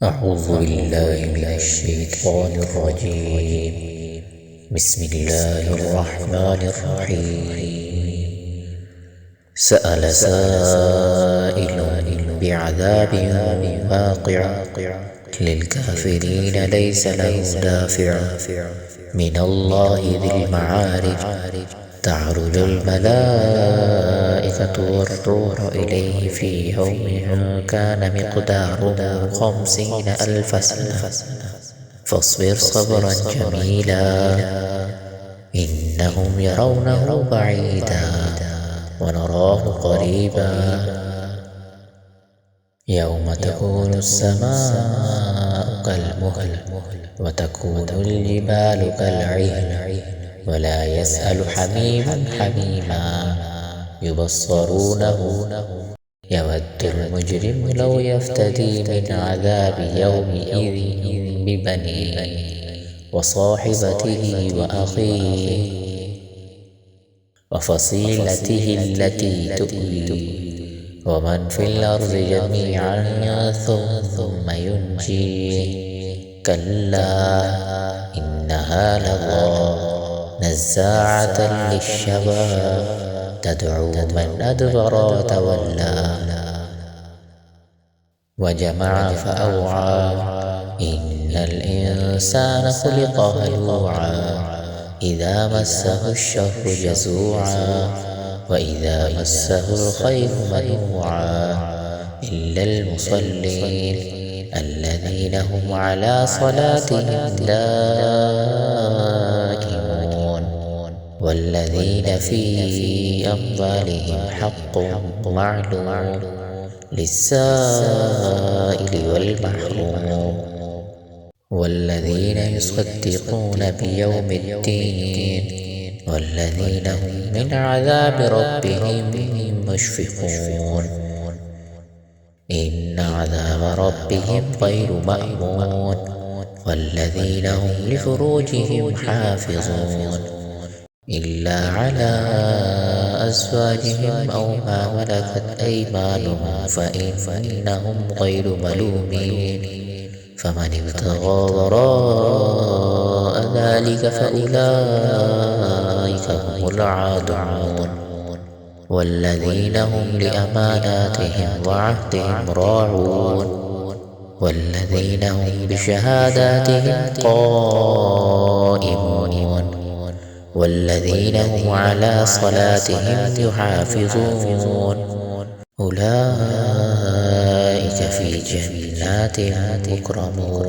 أعوذ بالله من الشيطان الرجيم. بسم الله الرحمن الرحيم. سأل سائل بعذاب واقع للكافرين ليس له دافع من الله ذي المعارج. تعرج الملائكة والروح إليه في يوم كان مقداره 50,000 سنة فاصبر صبرا جميلا إنهم يرونه بعيدا ونراه قريبا. يوم تكون السماء كالمهل وتكون الجبال كالعهن ولا يسأل حميم حميما يبصرونه يود المجرم لو يفتدي من عذاب يومئذ ببنيه وصاحبته وأخيه وفصيلته التي تؤويه ومن في الأرض جميعا ثم ينجيه. كلا إنها لظى نزاعة للشوى تدعو من أدبر وتولى وجمع فأوعى. إن الإنسان خلق هلوعا إذا مسه الشر جزوعا وإذا مسه الخير منوعا إلا المصلين الذين هم على صلاتهم دائمون والذين في أموالهم حق معلوم للسائل والمحروم والذين يصدقون بيوم الدين والذين هم من عذاب ربهم مشفقون. إن عذاب ربهم غير مأمون والذين هم لفروجهم حافظون إلا على أزواجهم أو ما ملكت أيمانهم فإنهم غير ملومين. فمن ابتغى وراء ذلك فأولئك هم العادون والذين هم لأماناتهم وعهدهم راعون والذين هم بشهاداتهم قائمون والذين هم على صلاتهم يحافظون أولئك في جنات مكرمون.